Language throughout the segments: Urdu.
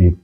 1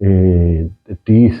30,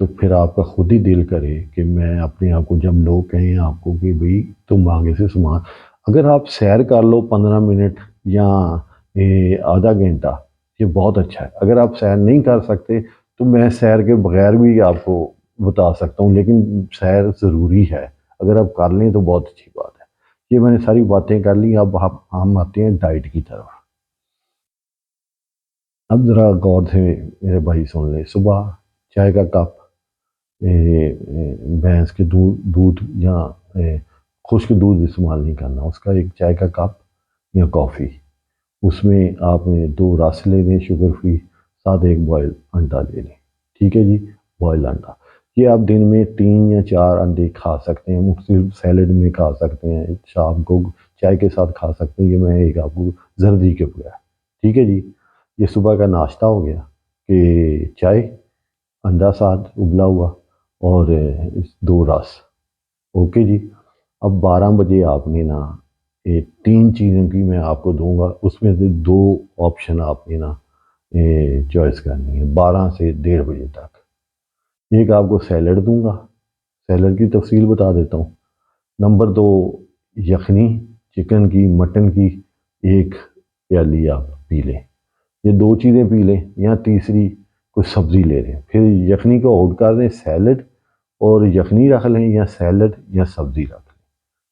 تو پھر آپ کا خود ہی دل کرے کہ میں اپنے آپ کو، جب لوگ کہیں آپ کو کہ بھئی تم آگے سے سامان، اگر آپ سیر کر لو 15 منٹ یا آدھا گھنٹہ، یہ بہت اچھا ہے۔ اگر آپ سیر نہیں کر سکتے تو میں سیر کے بغیر بھی آپ کو بتا سکتا ہوں، لیکن سیر ضروری ہے، اگر آپ کر لیں تو بہت اچھی بات ہے۔ یہ میں نے ساری باتیں کر لی، اب ہم آتے ہیں ڈائٹ کی طرف۔ اب ذرا غور سے میرے بھائی سن لیں، صبح چائے کا کپ، بھینس کے دودھ یا خشک دودھ استعمال نہیں کرنا، اس کا ایک چائے کا کپ یا کافی، اس میں آپ نے 2 رس لے لیں شوگر فری، ساتھ ایک بوائل انڈا لے لیں، ٹھیک ہے جی، بوائل انڈا۔ یہ آپ دن میں 3 یا 4 انڈے کھا سکتے ہیں، مختلف سیلڈ میں کھا سکتے ہیں، شام کو چائے کے ساتھ کھا سکتے ہیں، یہ میں ایک آپ کو زردی کے بغیر، ٹھیک ہے جی۔ یہ صبح کا ناشتہ ہو گیا کہ چائے، انڈا ساتھ ابلا ہوا، اور 2 رس، اوکے جی۔ اب 12 بجے آپ نے نا، یہ 3 چیزیں کی میں آپ کو دوں گا، اس میں سے 2 آپشن آپ نے نا چوائس کرنی ہے 12 سے 1:30 بجے تک۔ ایک آپ کو سیلڈ دوں گا، سیلڈ کی تفصیل بتا دیتا ہوں۔ نمبر 2، یخنی چکن کی، مٹن کی 1 پیالی آپ پی لیں، یہ 2 چیزیں پی لیں، یا تیسری کوئی سبزی لے لیں، پھر یخنی کو آؤٹ کر دیں، سیلڈ اور یخنی رکھ لیں، یا سیلڈ یا سبزی رکھ لیں،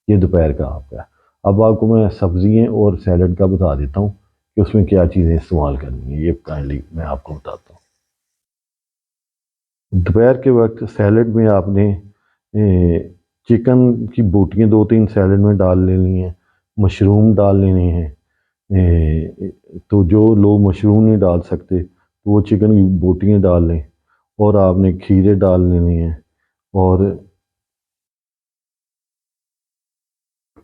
یہ دوپہر کا آپ کا ہے۔ اب آپ کو میں سبزیاں اور سیلڈ کا بتا دیتا ہوں کہ اس میں کیا چیزیں استعمال کرنی ہیں، یہ کائنڈلی میں آپ کو بتاتا ہوں۔ دوپہر کے وقت سیلڈ میں آپ نے چکن کی بوٹیاں 2-3 سیلڈ میں ڈال لینی ہیں، مشروم ڈال لینے ہیں، تو جو لوگ مشروم نہیں ڈال سکتے تو وہ چکن کی بوٹیاں ڈال لیں، اور آپ نے کھیرے ڈال لینے ہیں، اور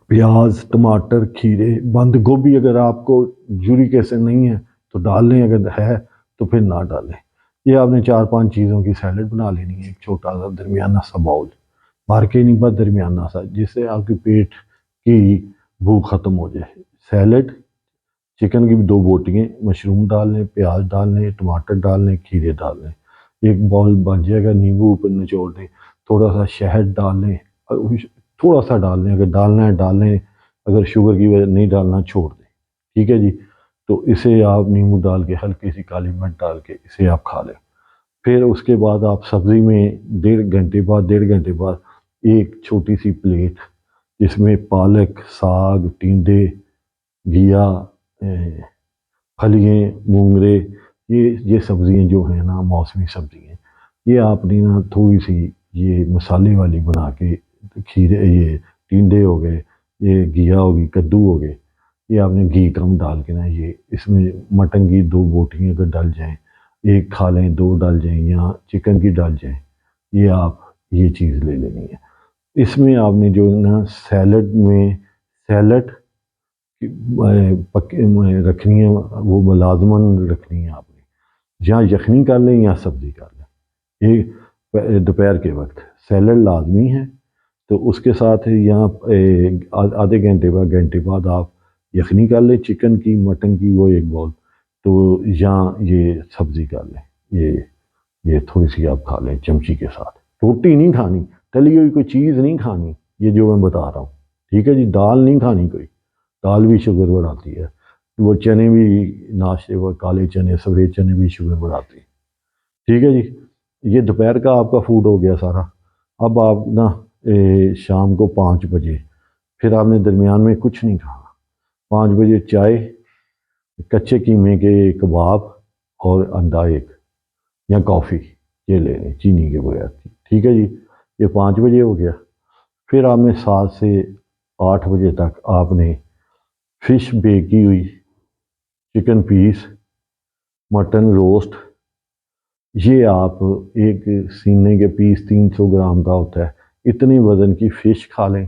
پیاز، ٹماٹر، کھیرے، بند گوبھی اگر آپ کو یورک ایسڈ نہیں ہے تو ڈال لیں، اگر ہے تو پھر نہ ڈالیں۔ یہ آپ نے 4-5 چیزوں کی سیلڈ بنا لینی ہے، ایک چھوٹا سا درمیانہ سا باؤل، بھر کے نہیں، بس درمیانہ سا، جس سے آپ کے پیٹ کی بھوک ختم ہو جائے۔ سیلڈ، چکن کی 2 بوٹیاں، مشروم ڈال لیں، پیاز ڈال لیں، ٹماٹر ڈال لیں، کھیرے ڈال لیں، ایک باؤل بن جائے گا، نیمبو اوپر نچوڑ دیں، تھوڑا سا شہد ڈال لیں، تھوڑا سا ڈال لیں، اگر ڈالنا ہے ڈال لیں، اگر شوگر کی وجہ نہیں ڈالنا چھوڑ دیں، ٹھیک ہے جی۔ تو اسے آپ نیمبو ڈال کے، ہلکی سی کالی مرچ ڈال کے اسے آپ کھا لیں۔ پھر اس کے بعد آپ سبزی میں 1.5 گھنٹے بعد ایک چھوٹی سی پلیٹ، جس میں پالک، ساگ، ٹینڈے، گھیا، پھلیاں، مونگرے، یہ سبزیاں جو ہیں نا، موسمی سبزی ہیں، یہ آپ نے نا تھوڑی سی یہ مسالے والی بنا کے، کھیرے، یہ ٹینڈے ہو گئے، یہ گھیا ہوگی، کدو ہو گئے، یہ آپ نے گھی کم ڈال کے نا، یہ اس میں مٹن کی 2 بوٹیاں اگر ڈل جائیں، 1 کھا لیں، 2 ڈل جائیں، یا چکن کی ڈل جائیں، یہ آپ یہ چیز لے لینی ہے۔ اس میں آپ نے جو ہے نا سیلڈ میں، سیلڈ رکھنی ہے، وہ لازماً رکھنی ہے آپ نے، یا یخنی کر لیں یا سبزی کر لیں، یہ دوپہر کے وقت سیلڈ لازمی ہے۔ تو اس کے ساتھ یہاں آدھے گھنٹے بعد آپ یخنی کر لیں چکن کی، مٹن کی، وہ 1 باؤل، تو یا یہ سبزی کر لیں، یہ تھوڑی سی آپ کھا لیں چمچی کے ساتھ۔ روٹی نہیں کھانی، تلی ہوئی کوئی چیز نہیں کھانی، یہ جو میں بتا رہا ہوں، ٹھیک ہے جی۔ دال نہیں کھانی کوئی، دال بھی شوگر بڑھاتی ہے، وہ چنے بھی، ناشتے، وہ کالے چنے، سفید چنے بھی شوگر بڑھاتی ہے، ٹھیک ہے جی۔ یہ دوپہر کا آپ کا فوڈ ہو گیا سارا۔ اب آپ نا شام کو 5 بجے، پھر آپ نے درمیان میں کچھ نہیں کھانا، 5 بجے چائے، کچے قیمے کے کباب، اور انڈا 1 یا کافی، یہ لے لیں چینی کے بغیر، ٹھیک ہے جی۔ یہ 5 بجے ہو گیا۔ پھر آپ نے 7 سے 8 بجے تک آپ نے فش بیک کی ہوئی، چکن پیس، مٹن روسٹ، یہ آپ ایک سینے کے پیس 300 گرام کا ہوتا ہے، اتنے وزن کی فش کھا لیں،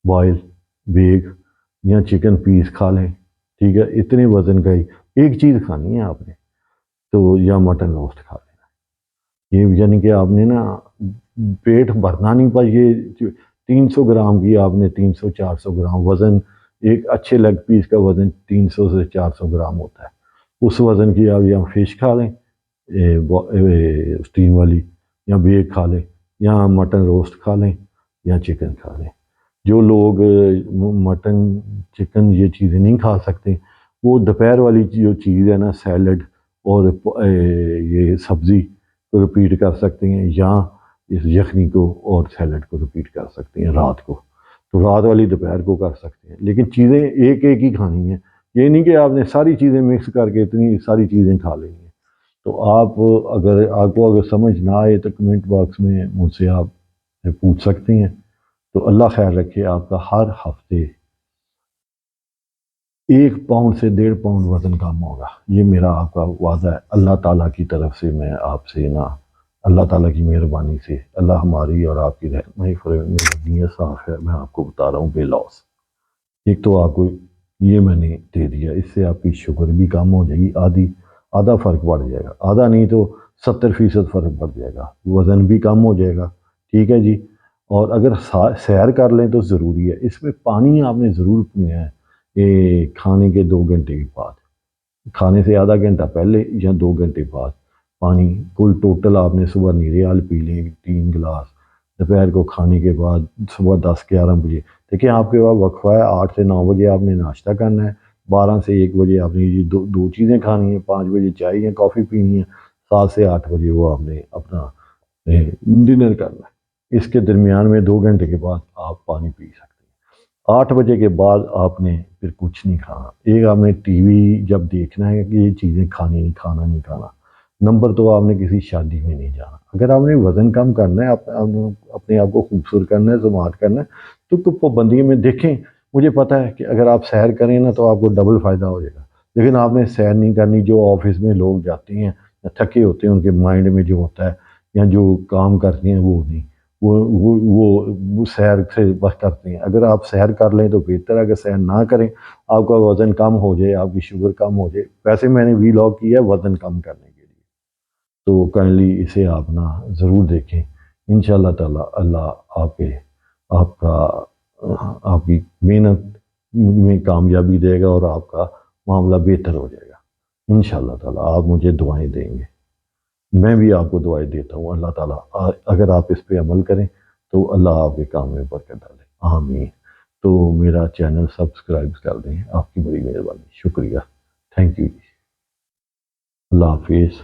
بوائل بیک، یا چکن پیس کھا لیں، ٹھیک ہے، اتنے وزن کا ہی ایک چیز کھانی ہے آپ نے، تو یا مٹن روسٹ کھا لینا۔ یہ یعنی کہ آپ نے نا پیٹ بھرنا نہیں، پر یہ 300 گرام کی آپ نے، 300-400 گرام وزن، ایک اچھے لیگ پیس کا وزن 300 سے 400 گرام ہوتا ہے، اس وزن کی آپ یا فش کھا لیں اسٹیم والی، یا بیک کھا لیں یا مٹن روسٹ کھا لیں یا چکن کھا لیں۔ جو لوگ مٹن چکن یہ چیزیں نہیں کھا سکتے، وہ دوپہر والی جو چیز ہے نا سیلڈ اور یہ سبزی کو رپیٹ کر سکتے ہیں، یا اس یخنی کو اور سیلڈ کو رپیٹ کر سکتے ہیں رات کو، تو رات والی دوپہر کو کر سکتے ہیں، لیکن چیزیں ایک ایک ہی کھانی ہیں۔ یہ نہیں کہ آپ نے ساری چیزیں مکس کر کے اتنی ساری چیزیں کھا لیں گے۔ تو آپ کو اگر سمجھ نہ آئے تو کمنٹ باکس میں مجھ سے آپ پوچھ سکتے ہیں۔ تو اللہ خیر رکھے، آپ کا ہر ہفتے 1 پاؤنڈ سے 1.5 پاؤنڈ وزن کم ہوگا، یہ میرا آپ کا وعدہ ہے اللہ تعالیٰ کی طرف سے۔ میں آپ سے نا اللہ تعالیٰ کی مہربانی سے، اللہ ہماری اور آپ کی رحمت فرم، میری نیت صاف ہے، میں آپ کو بتا رہا ہوں بے لوس۔ ایک تو آپ کو یہ میں نے دے دیا، اس سے آپ کی شوگر بھی کم ہو جائے گی، آدھا فرق بڑھ جائے گا، آدھا نہیں تو 70% فرق بڑھ جائے گا، وزن بھی کم ہو جائے گا، ٹھیک ہے جی۔ اور اگر سیر کر لیں تو ضروری ہے، اس میں پانی آپ نے ضرور پینا ہے، یہ کھانے کے 2 گھنٹے کے بعد، کھانے سے آدھا گھنٹہ پہلے یا 2 گھنٹے بعد پانی کل ٹوٹل آپ نے صبح نیرے حال پی لیں 3 گلاس، دوپہر کو کھانے کے بعد صبح 10-11 بجے، دیکھیں آپ کے پاس وقفہ ہے 8 سے 9 بجے آپ نے ناشتہ کرنا ہے، 12 سے 1 بجے آپ نے یہ دو چیزیں کھانی ہیں، 5 بجے چائے یا کافی پینی ہے، 7 سے 8 بجے وہ آپ نے اپنا ڈنر کرنا ہے۔ اس کے درمیان میں 2 گھنٹے کے بعد آپ پانی پی سکتے ہیں۔ 8 بجے کے بعد آپ نے پھر کچھ نہیں کھانا۔ ایک آپ نے ٹی وی جب دیکھنا ہے کہ یہ چیزیں کھانی نہیں، کھانا نہیں کھانا۔ نمبر تو آپ نے کسی شادی میں نہیں جانا۔ اگر آپ نے وزن کم کرنا ہے، اپنے آپ کو خوبصورت کرنا ہے، زماعت کرنا ہے، تو پابندی میں دیکھیں، مجھے پتہ ہے کہ اگر آپ سیر کریں نا تو آپ کو ڈبل فائدہ ہو جائے گا، لیکن آپ نے سیر نہیں کرنی۔ جو آفس میں لوگ جاتے ہیں یا تھکے ہوتے ہیں، ان کے مائنڈ میں جو ہوتا ہے یا جو کام کرتے ہیں وہ نہیں، وہ سیر سے بس کرتے ہیں۔ اگر آپ سیر کر لیں تو بہتر ہے، اگر سیر نہ کریں آپ کا وزن کم ہو جائے، آپ کی شوگر کم ہو جائے۔ ویسے میں نے وی لاگ کیا ہے وزن کم کرنے کے لیے، تو کائنڈلی اسے آپ نا ضرور دیکھیں۔ انشاءاللہ تعالی اللہ آپ کا آپ کی محنت میں کامیابی دے گا اور آپ کا معاملہ بہتر ہو جائے گا انشاءاللہ تعالی۔ آپ مجھے دعائیں دیں گے، میں بھی آپ کو دعائیں دیتا ہوں۔ اللہ تعالیٰ اگر آپ اس پہ عمل کریں تو اللہ آپ کے کام میں برکت ڈالے، آمین۔ تو میرا چینل سبسکرائب کر دیں، آپ کی بڑی مہربانی، شکریہ، تھینک یو، اللہ حافظ۔